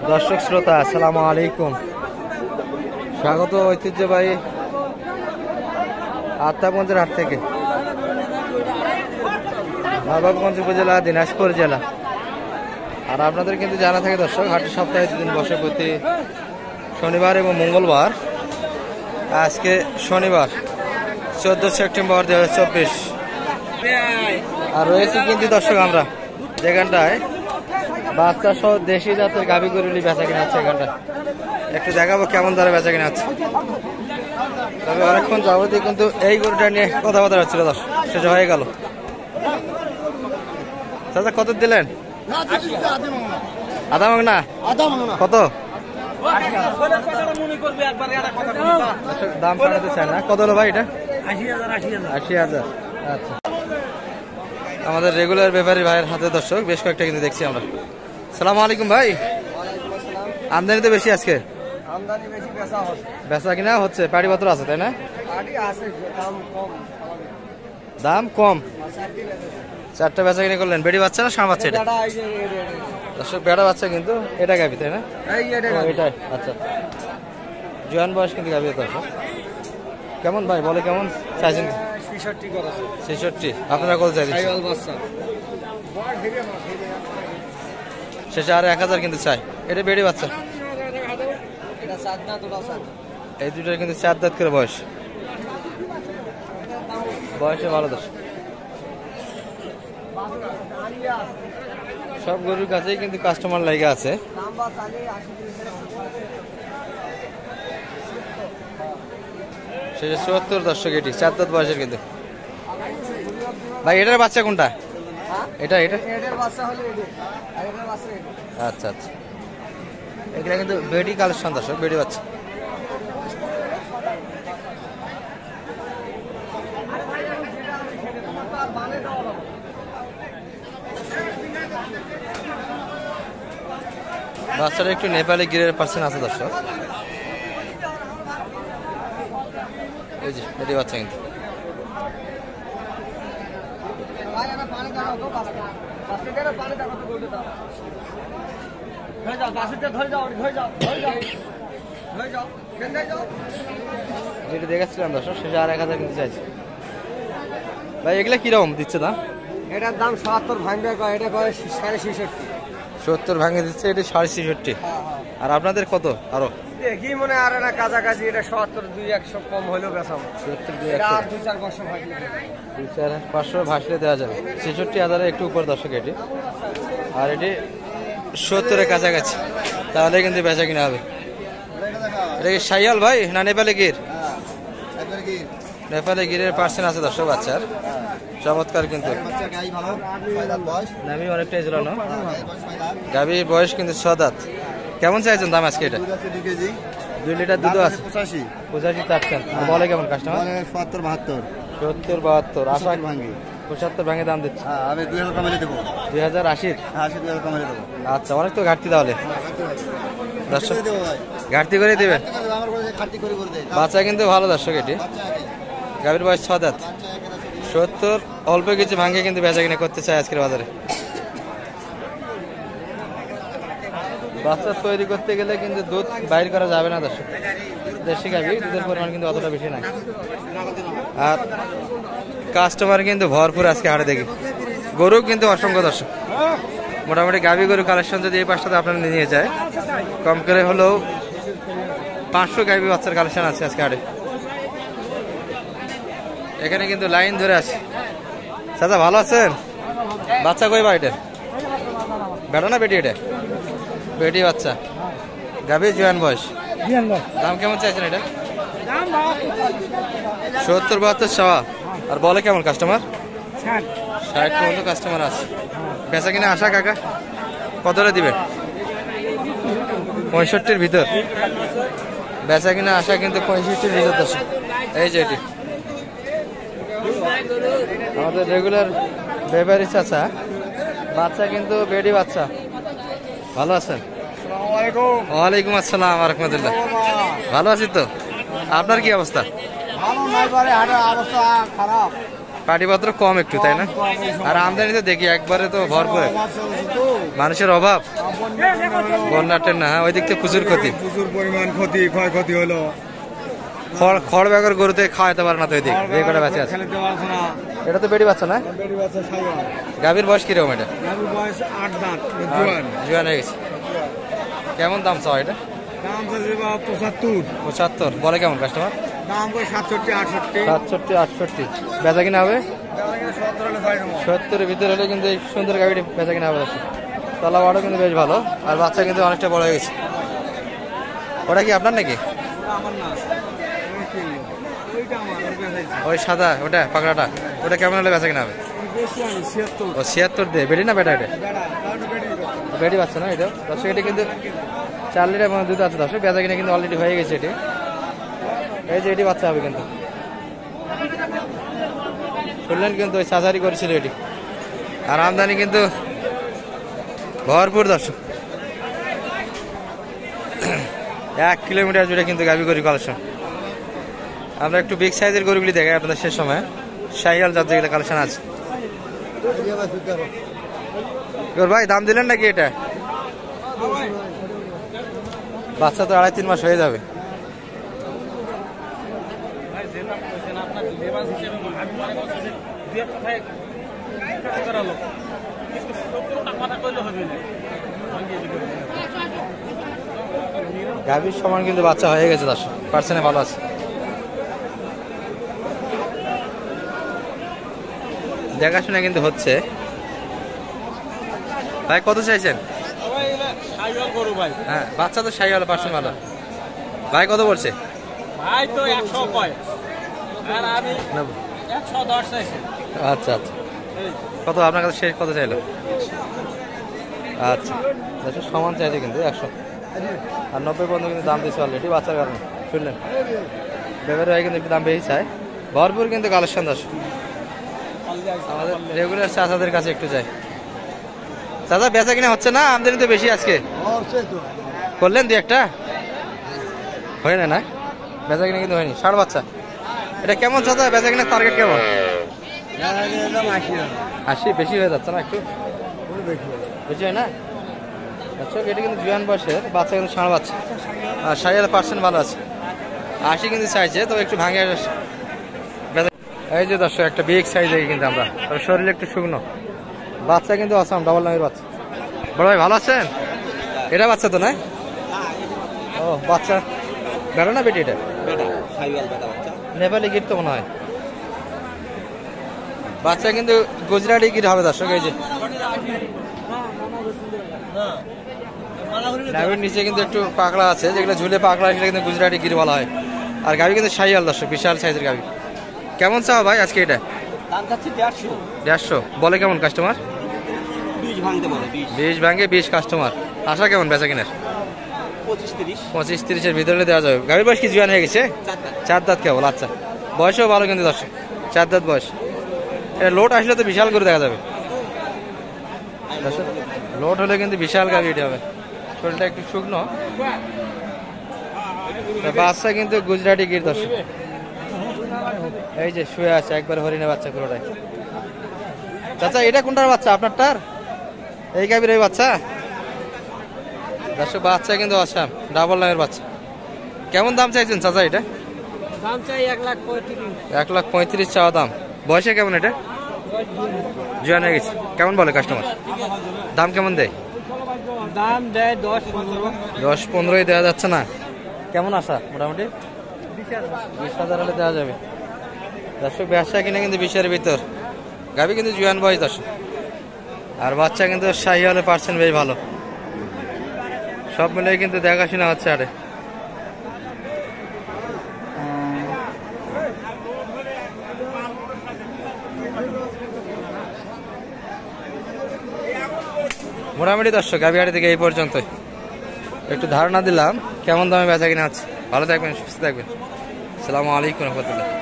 দর্শক শ্রোতা আসসালামু আলাইকুম, স্বাগত ঐতিহ্যবাহী আত্মাগঞ্জের হাট থেকে। নবাবগঞ্জ উপজেলা, দিনাজপুর জেলা। আর আপনাদের কিন্তু জানা থাকে দর্শক, হাটের সপ্তাহে দুদিন বসে প্রতি শনিবার এবং মঙ্গলবার। আজকে শনিবার 14 সেপ্টেম্বর 2024। আর রয়েছে কিন্তু দর্শক আমরা যেখানটায় বাচ্চা সহ দেশি জাতের গাভী গরুলি বেচা কিনা হচ্ছে। এখানটায় একটু দেখাবো কেমন দরে বেচা কিনা হচ্ছে। তবে অনেকক্ষণ যাবতীয় কিন্তু এই গরুটা নিয়ে কথাবার্তা হচ্ছিল, দর্শক শেষ হয়ে গেল। চাচা কত দিলেন? আধা মাংনা। কত দাম পাঠাতে চায় না? কত হলো ভাই এটা? ৮০,০০০। আচ্ছা, আমাদের রেগুলার ব্যাপারী ভাইয়ের হাতে দর্শক বেশ কয়েকটা কিন্তু দেখছি আমরা। সালামু আলাইকুম ভাই। আমদানি তো বেশি আজকে, বেচা কিনা হচ্ছে, পাড়ি পত্র আছে তাই না? দাম কম। 4টা বেচা কিনা করলেন। বেড়ি বাচ্চা না ষাঁড় বাচ্চা? এটা দর্শক বেড়া বাচ্চা কিন্তু। এটা গাভি তাই না? এটাই। আচ্ছা, জোয়ান বয়স কিন্তু গাভি। দর্শক কেমন ভাই বলে, কেমন চাইছেন? 66। আপনারা কত চাইছেন? শেষে আর 1000 কিন্তু চাই। এটা বেড়ি বাচ্চা, এই দুটার কিন্তু 4 দাঁত করে বয়স। বয়সে ভালো দর্শক। সব গরুর কাছেই কিন্তু কাস্টমার লাইগা আছে। শেষে 74 দর্শক। এটি 4 দাঁত বয়সের কিন্তু। ভাই এটার বাচ্চা কোনটা? এটা আচ্ছা আচ্ছা, এগুলা কিন্তু বেডি কালেকশন দর্শক, বেডি বাচ্চা। বাচ্চাটা একটু নেপালি গিরের পার্সেন্ট আছে দর্শক। এই যে বেডি বাচ্চা কিন্তু। যেটা দেখাচ্ছিলাম দর্শক, শেষে আর 1000 কিন্তু চাইছে। ভাই এগুলা কিরকম দিচ্ছে দাম? এটার দাম ৭০ ভাঙবে, এটা 66.৫। 70 ভাঙে দিচ্ছে, এটা 66.৫। আর আপনাদের কত? আরো দেখি মনে আর না কাছাকাছি। এটা ৭০, ২-১০০ কম হলেও বেচাম। 70, 2-4-500 ভাসলে দেওয়া যাবে। 66,000 একটু উপর দর্শক এটি। আর এটি 70-এর কাছাকাছি, তাহলে কিন্তু বেচা কিনা হবে। এটা কি শাইয়াল ভাই না নেপালি গির? নেপালি গিরের পার্সেন্ট আছে দর্শক বাচ্চার। চমৎকার কিন্তু, নামি অনেকটাই ঝুলানো। গাভীর বয়স কিন্তু 6 দাঁত। কেমন চাইছেন দাম আজকে? এটা 2 লিটার দুধ আছে। 85 চাচ্ছেন। বলে কেমন কাস্টমার? 70-72। আশা 75 ভাঙে দাম দিচ্ছে। আমি 2000 কমাই দেবো। 2080? 2000 কমাই দেবো। আচ্ছা, অনেক তো ঘাটতি তাহলে দর্শক, ঘাটতি করে দিবেন। বাচ্চা কিন্তু ভালো দর্শক। এটি গাভীর বয়স 6 দাঁত। 70 অল্প কিছু ভাঙে কিন্তু বেচা কিনা করতে চায় আজকের বাজারে। বাচ্চা তৈরি করতে গেলে কিন্তু দুধ বাইর করা যাবে না দর্শক। দেশি গাভী, দুধের পরিমাণ কিন্তু অতটা বেশি নাই। আর কাস্টমার কিন্তু ভরপুর আজকে হাটে দেখি। গরু কিন্তু অসংখ্য দর্শক। মোটামুটি গাভী গরু কালেকশন যদি এই পাশটাতে আপনারা নিয়ে যায়, কম করে হলেও 500 গাভী বাচ্চার কালেকশন আছে আজকে হাটে। এখানে কিন্তু লাইন ধরে আছে। চাচা ভালো আছেন? বাচ্চা কই বা? এটা বেটা না বেটি? এটা বেটি বাচ্চা, গাভী জোয়ান বয়স। দাম কেমন চাইছেন এটা? 70-72 চাওয়া। আর বলে কেমন কাস্টমার? 60 পর্যন্ত কাস্টমার আছে। বেচা কিনা আশা কাকা কতটা দিবেন? 65-র ভিতর বেচা কিনা আশা কিন্তু 65-র ভিতর দর্শক। এই যে এটি আমাদের রেগুলার ব্যাপারী চাচা। বাচ্চা কিন্তু বেডি বাচ্চা। ভালো আছেন? ওয়ালাইকুম আসসালাম রাহমাতুল্লাহ। ভালো আছি তো। আপনার কি অবস্থা? পাটিপত্র কম একটু তাই না? আর আমদানি তো দেখি একবারে তো ভরপুর মানুষের অভাব, বন্যাটের না, ওই দিক থেকে প্রচুর ক্ষতি, প্রচুর পরিমাণ ক্ষতি, ক্ষয়ক্ষতি হলো। খড় বেগর গরুতে খাওয়াতে পারে না তো, ওই দিক যে কটা বাচ্চা আছে। খেলতে পারছে না। এটা তো বেড়ি বাচ্চা না? বেড়ি বাচ্চা সাইওয়াল। গাভীর বয়স কিরকম এটা? গাভীর বয়স 8 দাঁত, জোয়ান। জোয়ান হয়ে গেছে। কেমন দাম চাও এটা? দাম চাইছে 75। 75 বলে কেমন কাস্টমার? দাম করে 67, 68। 67, 68 বেচা কিনা হবে? 70-এর ভিতরে হলে কিন্তু এই সুন্দর গাভীটি বেচা কিনা হবে। তলা বাড়ও কিন্তু বেশ ভালো, আর বাচ্চা কিন্তু অনেকটা বড় হয়ে গেছে। ওটা কি আপনার নাকি? আমার না, ওইটা আমার, ওই সাদা ওটা পাকড়াটা, ওটা কেমন হলে বেচা কিনা হবে? বেশি আমি 76। ও 76 দিয়ে বেড়ি না বেটা? এটা বেড়া, কারণ বেড়ি। বেড়ি বাচ্চা না এটা? দর্শক এটা কিন্তু 4 লিটার মানে দুধ আছে দর্শক, বেচা কিনা কিন্তু অলরেডি হয়ে গেছে। এটি এই যে এটি বাচ্চা হবে কিন্তু, শুনলেন কিন্তু ওই সাজারি করেছিল এটি। আর আমদানি কিন্তু ভরপুর দর্শক, 1 কিলোমিটার জুড়ে কিন্তু গাভী গরু কালেকশন। আমরা একটু বিগ সাইজের গরুগুলি দেখাই আপনাদের শেষ সময়। শাহিয়াল জাত যেগুলো কালেকশন আছে। ভাই দাম দিলেন নাকি এটা? বাচ্চা তো 2.5-3 মাস হয়ে যাবে। গাভীর সমান কিন্তু বাচ্চা হয়ে গেছে, 10% ভালো আছে। দেখাশোনা কিন্তু হচ্ছে। ভাই কত চাইছেন? হ্যাঁ বাচ্চা তো শাহিওয়াল, পার্সেন্ট ভালো। ভাই কত বলছে? ভাই তো 100 কয়, আর আমি 110 চাইছি। আচ্ছা আচ্ছা, কত আপনার কাছে শেষ কত চাইলো? আচ্ছা সমান চাইছে কিন্তু 100 আর 90 পর্যন্ত কিন্তু দাম দিচ্ছে অলরেডি বাচ্চার কারণে। শুনলেন ব্যবহার হয় কিন্তু একটু দাম বেশি চায়। ভরপুর কিন্তু কালেকশন দর্শক, আমাদের রেগুলার চাচাদের কাছে একটু যাই। চাচা বেচা কিনা হচ্ছে না? আমদানি তো বেশি আজকে, করলেন 2-1টা হয় না? না বেচা কিনা কিন্তু হয়নি। 60 বাচ্চা এটা কেমন চাচা বেচা কিনা টার্গেট কেমন? 80 বেশি হয়ে যাচ্ছে না? একটু বেশি হয় না? আচ্ছা এটা কিন্তু জুয়ান বয়সের বাচ্চা, কিন্তু 60 বাচ্চা, আর 60% ভালো আছে। 80 কিন্তু চাইছে, তো একটু ভাঙে। এই যে দর্শক একটা বিগ সাইজ দেখি কিন্তু আমরা, তবে শরীরে একটু শুকনো, বাচ্চা কিন্তু আসাম ডাবল নামের বাচ্চা। বড় ভাই ভালো আছেন? এটা বাচ্চা তো না? ও বাচ্চা বেড়া না বেটি? এটা নেপালি গিট তো মনে হয়। বাচ্চা কিন্তু গুজরাটি গিট হবে দর্শক। এই যে নাভির নিচে কিন্তু একটু পাকড়া আছে, যেগুলো ঝুলে পাকড়া, সেটা কিন্তু গুজরাটি গির বলা হয়। আর গাভী কিন্তু শাহিওয়াল দর্শক, বিশাল সাইজের গাভী। কেমন চাও ভাই আজকে এটা? দাম চাচ্ছি 150। 150 বলে কেমন কাস্টমার? 20 ভাঙতে বলে, 20 ভাঙে 20 কাস্টমার। আশা কেমন বেচা কিনার? 25-30। 25-30-এর ভিতরে দেওয়া যাবে। গাভীর বয়স কি জোয়ান হয়ে গেছে? 4 দাঁত কেবল। আচ্ছা বয়সও ভালো কিন্তু দর্শক, 4 দাঁত বয়স। এটা লোড আসলে তো বিশাল করে দেখা যাবে দর্শক, লোড হলে কিন্তু বিশাল গাভী এটা হবে। শরীরটা একটু শুকনো, বাচ্চা কিন্তু গুজরাটি গির দর্শক। এই যে শুয়ে আছে একবার হরিণের বাচ্চা পুরোটাই। চাচা এটা কোনটার বাচ্চা? আপনারটার? এই গাভীর এই বাচ্চা দর্শক, বাচ্চা কিন্তু আসাম ডাবল নামের বাচ্চা। কেমন দাম চাইছেন চাচা এটা? দাম চাই 1,35,000। 1,35,000 চাওয়া দাম। বয়সে কেমন এটা? জোয়ান হয়ে গেছে। কেমন বলে কাস্টমার? দাম কেমন দেয়? দাম দেয় 10-15। 10-15 দেওয়া যাচ্ছে না? কেমন আশা মোটামুটি? 20,000 হলে দেওয়া যাবে দর্শক। ব্যবসা কিনা কিন্তু 20-এর ভিতর। গাভী কিন্তু জোয়ান বয়স দর্শক, আর বাচ্চা কিন্তু শাহিওয়ালের পার্সেন্ট বেশ ভালো। সব মিলে কিন্তু দেখাশোনা হচ্ছে। আরে মোটামুটি দর্শক গাভী হাট থেকে এই পর্যন্ত একটু ধারণা দিলাম কেমন দামে বেচা কিনা আছে। ভালো থাকবেন, সুস্থ থাকবেন। আসসালামু আলাইকুম রহমতুল্লাহ।